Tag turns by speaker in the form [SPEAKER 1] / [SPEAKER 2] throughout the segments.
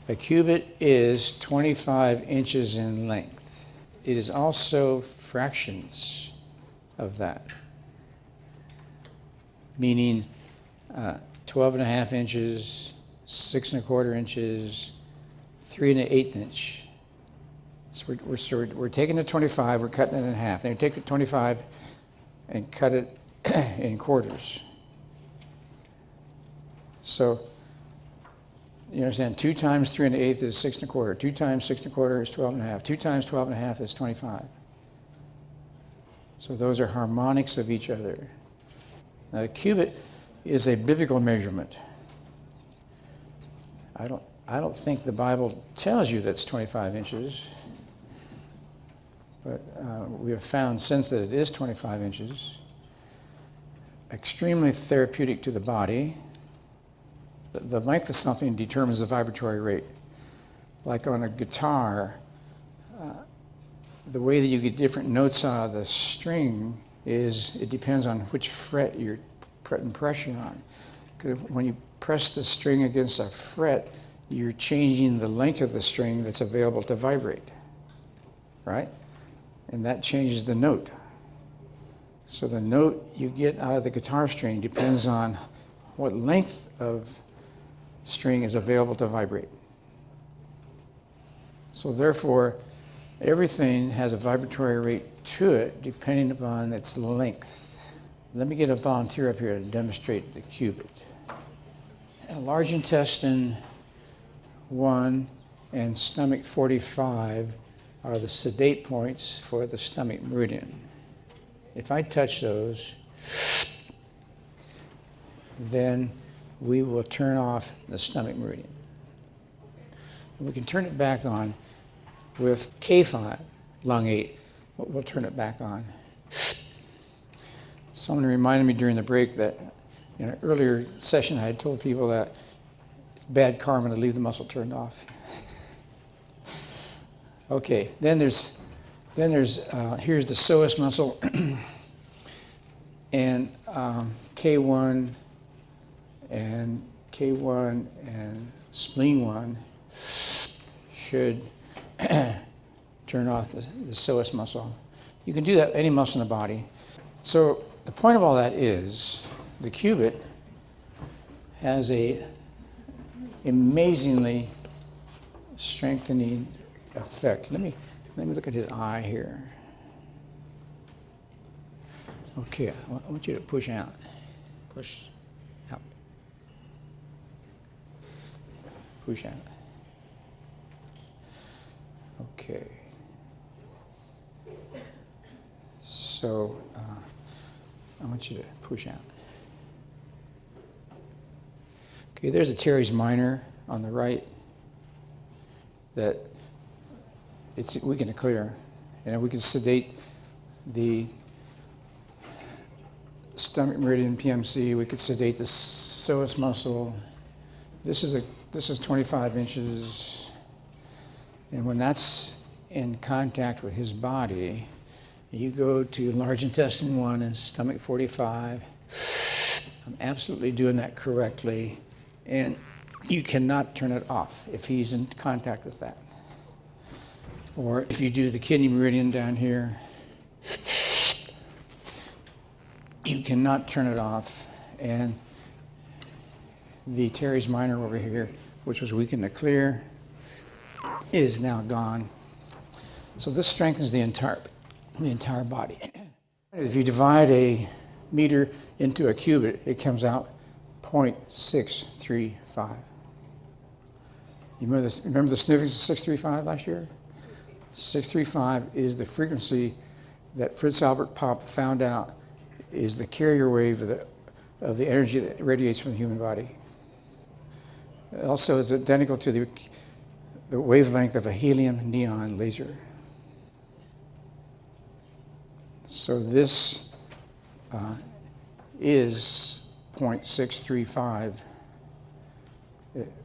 [SPEAKER 1] A cubit is 25 inches in length. It is also fractions of that, meaning 12 and a half inches, 6 and a quarter inches, 3 and an eighth inch. So we're taking the 25, we're cutting it in half. Then we take the 25 and cut it in quarters. So you understand, 2 times 3 and an eighth is 6 and a quarter. 2 times 6 and a quarter is 12 and a half. 2 times 12 and a half is 25. So those are harmonics of each other. Now, a cubit is a biblical measurement. I don't think the Bible tells you that's 25 inches, but we have found since that it is 25 inches. Extremely therapeutic to the body. The length of something determines the vibratory rate. Like on a guitar, the way that you get different notes out of the string is it depends on which fret you're putting pressure on. 'Cause when you press the string against a fret, you're changing the length of the string that's available to vibrate, right? And that changes the note. So the note you get out of the guitar string depends on what length of string is available to vibrate. So therefore, everything has a vibratory rate to it depending upon its length. Let me get a volunteer up here to demonstrate the cubit. A large intestine 1 and stomach 45 are the sedate points for the stomach meridian. If I touch those, then we will turn off the stomach meridian. And we can turn it back on with K5, lung 8. We'll turn it back on. Someone reminded me during the break that in an earlier session I had told people that it's bad karma to leave the muscle turned off. Okay, here's the psoas muscle and K1 and spleen 1 should turn off the psoas muscle. You can do that any muscle in the body. So the point of all that is the cubit has a amazingly strengthening effect. Let me look at his eye here. Okay, I want you to push out. Push out. Push out. Okay. So I want you to push out. Okay, there's a teres minor on the right that we can clear, and we can sedate the stomach meridian PMC. We could sedate the psoas muscle. This is 25 inches, and when that's in contact with his body, you go to large intestine 1 and stomach 45. I'm absolutely doing that correctly, and you cannot turn it off if he's in contact with that. Or if you do the kidney meridian down here, you cannot turn it off. And the teres minor over here, which was weakened to clear, is now gone. So this strengthens the entire body. If you divide a meter into a cubit, it comes out 0.635. You remember the significance of 635 last year? 635 is the frequency that Fritz Albert Popp found out is the carrier wave of the energy that radiates from the human body. It also is identical to the wavelength of a helium neon laser. So this is 0.635,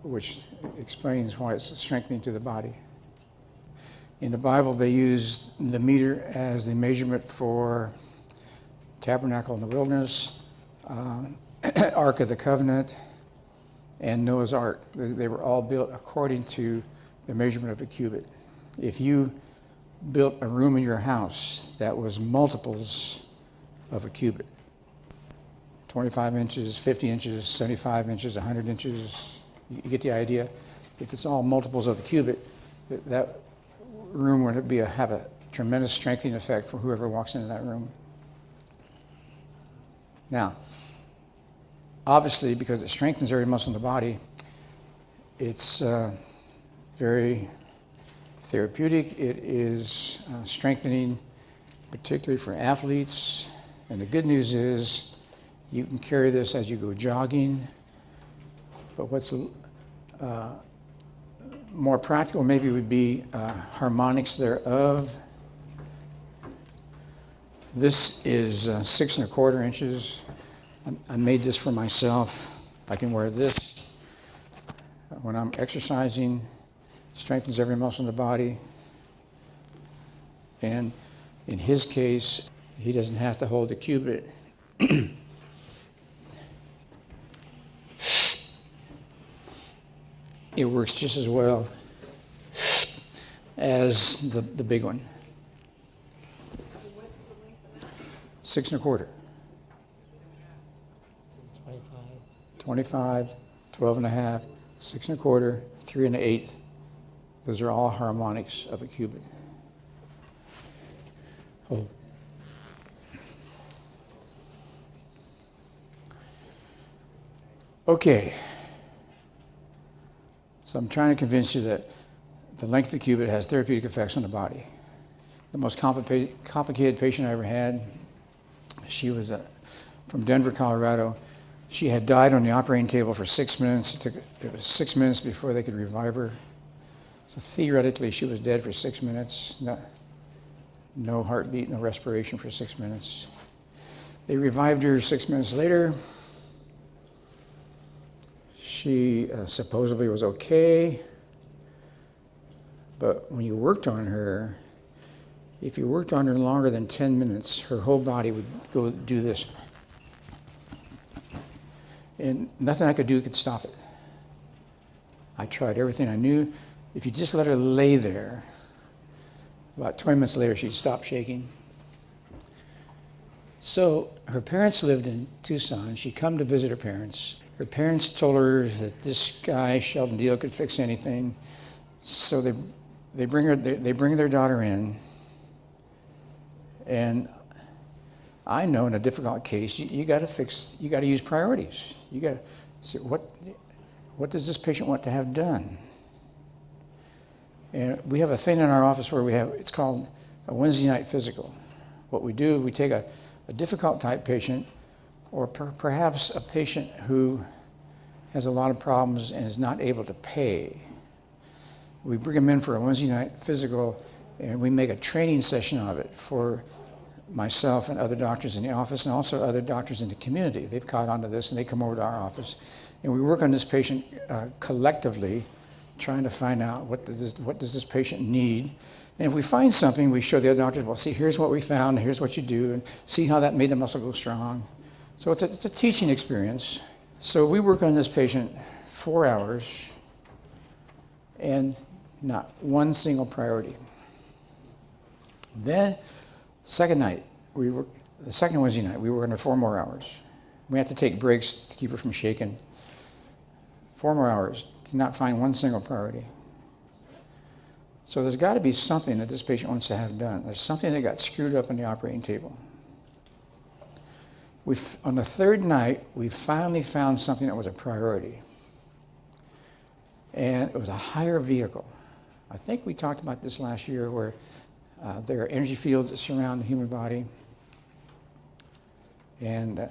[SPEAKER 1] which explains why it's strengthening to the body. In the Bible, they use the meter as the measurement for tabernacle in the wilderness, Ark of the Covenant, and Noah's Ark. They were all built according to the measurement of a cubit. If you built a room in your house that was multiples of a cubit, 25 inches, 50 inches, 75 inches, 100 inches, you get the idea? If it's all multiples of the cubit, that room would have a tremendous strengthening effect for whoever walks into that room. Now, obviously, because it strengthens every muscle in the body, it's very therapeutic. It is strengthening, particularly for athletes. And the good news is you can carry this as you go jogging. But what's more practical maybe would be harmonics thereof. This is 6 1/4 inches. I made this for myself. I can wear this when I'm exercising. Strengthens every muscle in the body. And in his case, he doesn't have to hold the cubit. It works just as well as the big one. 6 1/4. 25, 12 1/2, 6 1/4, 3 1/8. Those are all harmonics of a cubit. Oh. Okay. So I'm trying to convince you that the length of the cubit has therapeutic effects on the body. The most complicated patient I ever had, she was from Denver, Colorado. She had died on the operating table for 6 minutes. It was 6 minutes before they could revive her. So theoretically, she was dead for 6 minutes. No heartbeat, no respiration for 6 minutes. They revived her 6 minutes later. She supposedly was okay. But when you worked on her, if you worked on her longer than 10 minutes, her whole body would go do this. And nothing I could do could stop it. I tried everything I knew. If you just let her lay there, about 20 minutes later, she'd stop shaking. So her parents lived in Tucson. She'd come to visit her parents. Her parents told her that this guy, Sheldon Deal, could fix anything. So they bring their daughter in. And I know in a difficult case, you got to use priorities. You got to say, what does this patient want to have done? And we have a thing in our office where it's called a Wednesday night physical. What we do, we take a difficult type patient, or perhaps a patient who has a lot of problems and is not able to pay. We bring them in for a Wednesday night physical, and we make a training session of it for myself and other doctors in the office, and also other doctors in the community. They've caught on to this, and they come over to our office. And we work on this patient collectively, trying to find out what does this patient need. And if we find something, we show the other doctors, well, see, here's what we found, here's what you do, and see how that made the muscle go strong. So it's a teaching experience. So we work on this patient 4 hours, and not one single priority. Then, the second Wednesday night, we work under 4 more hours. We have to take breaks to keep her from shaking. 4 more hours, did not find one single priority. So there's got to be something that this patient wants to have done. There's something that got screwed up on the operating table. On the third night, we finally found something that was a priority. And it was a higher vehicle. I think we talked about this last year, where there are energy fields that surround the human body. And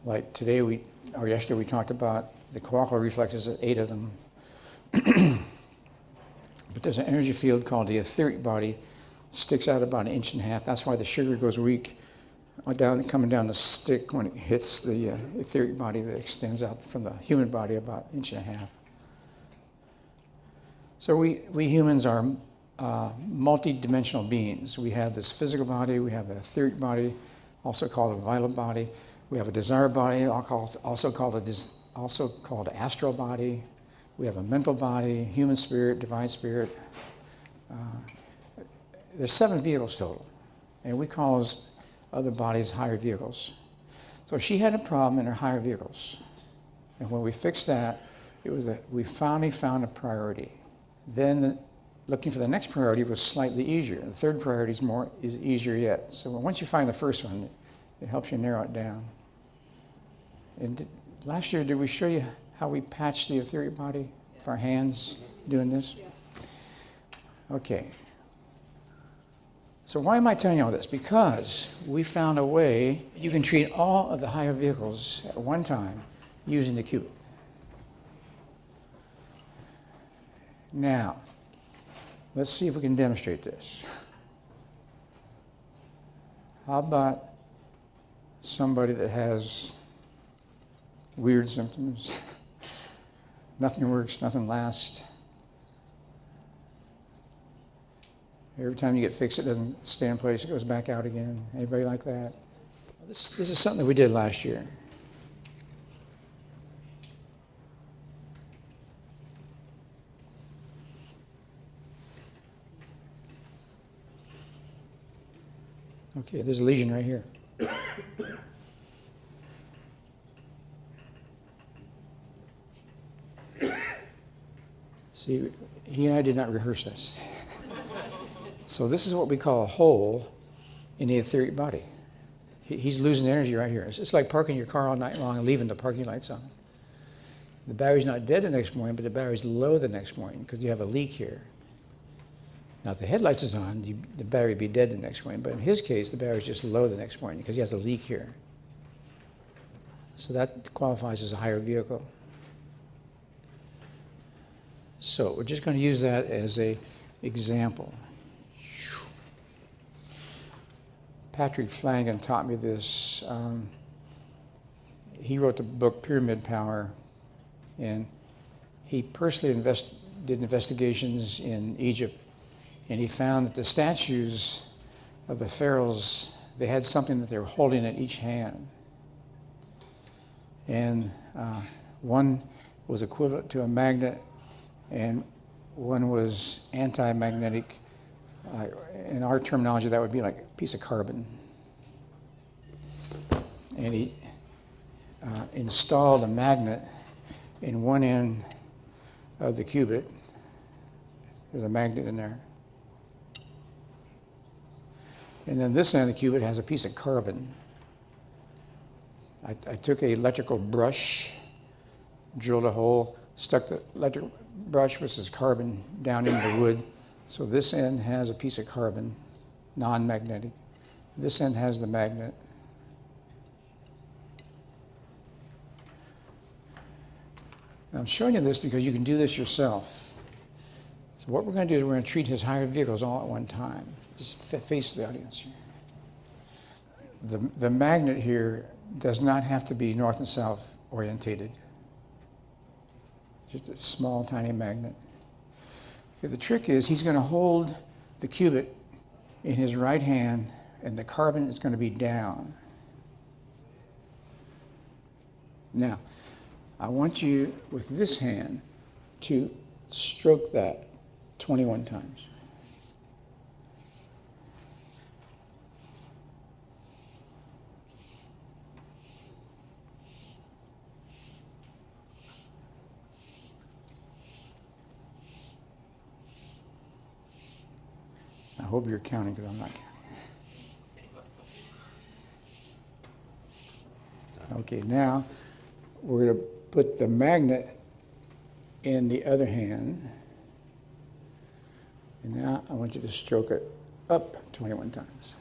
[SPEAKER 1] like today, yesterday we talked about the cochlear reflexes, 8 of them. But there's an energy field called the etheric body, sticks out about 1.5 inches. That's why the sugar goes weak coming down the stick when it hits the etheric body that extends out from the human body about 1.5 inches. So we humans are multi-dimensional beings. We have this physical body, we have an etheric body, also called a vital body. We have a desire body, also called also called astral body. We have a mental body, human spirit, divine spirit. There's 7 vehicles total, and we call those other bodies higher vehicles. So she had a problem in her higher vehicles, and when we fixed that, it was that we finally found a priority. Then looking for the next priority was slightly easier. The third priority is easier yet. So once you find the first one, it helps you narrow it down. And last year, did we show you how we patched the etheric body with our hands doing this? Okay. So why am I telling you all this? Because we found a way you can treat all of the higher vehicles at one time using the Cubit. Now, let's see if we can demonstrate this. How about somebody that has weird symptoms? Nothing works, nothing lasts. Every time you get fixed, it doesn't stay in place, it goes back out again. Anybody like that? This is something that we did last year. Okay, there's a lesion right here. See, he and I did not rehearse this. So this is what we call a hole in the etheric body. He's losing energy right here. It's like parking your car all night long and leaving the parking lights on. The battery's not dead the next morning, but the battery's low the next morning because you have a leak here. Now, if the headlights is on, the battery would be dead the next morning. But in his case, the battery's just low the next morning because he has a leak here. So that qualifies as a higher vehicle. So we're just going to use that as an example. Patrick Flanagan taught me this. He wrote the book Pyramid Power, and he personally did investigations in Egypt, and he found that the statues of the pharaohs, they had something that they were holding in each hand. And one was equivalent to a magnet, and one was anti-magnetic. In our terminology, that would be like a piece of carbon. And he installed a magnet in one end of the cubit. There's a magnet in there. And then this end of the cubit has a piece of carbon. I took an electrical brush, drilled a hole, stuck the electric brush, which is carbon, down into the wood. So this end has a piece of carbon, non-magnetic. This end has the magnet. Now I'm showing you this because you can do this yourself. So what we're going to do is we're going to treat his higher vehicles all at one time. Just face the audience here. The magnet here does not have to be north and south orientated. Just a small, tiny magnet. Okay, the trick is he's going to hold the cubit in his right hand, and the carbon is going to be down. Now, I want you, with this hand, to stroke that 21 times. I hope you're counting because I'm not counting. Okay, now we're going to put the magnet in the other hand. And now I want you to stroke it up 21 times.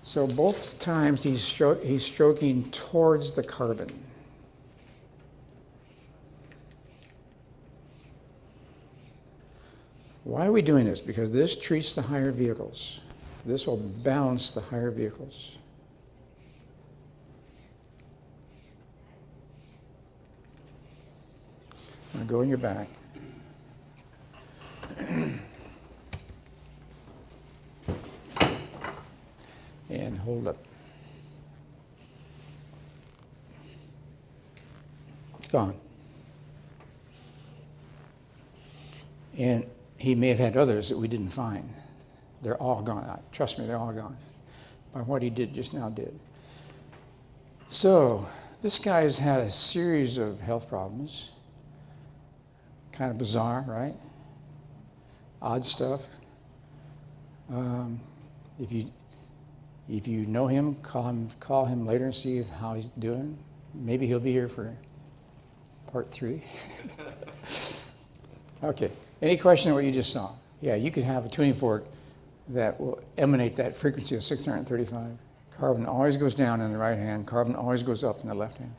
[SPEAKER 1] So both times he's stroking towards the carbon. Why are we doing this? Because this treats the higher vehicles. This will balance the higher vehicles. Now go on your back. And hold up. gone. And he may have had others that we didn't find. They're all gone. Trust me, they're all gone. By what he did just now did. So, this guy has had a series of health problems. Kind of bizarre, right? Odd stuff. If you know him, call him later and see how he's doing. Maybe he'll be here for part 3. Okay. Any question on what you just saw? Yeah, you could have a tuning fork that will emanate that frequency of 635. Carbon always goes down in the right hand. Carbon always goes up in the left hand.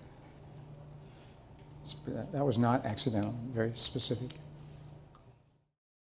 [SPEAKER 1] That was not accidental, very specific.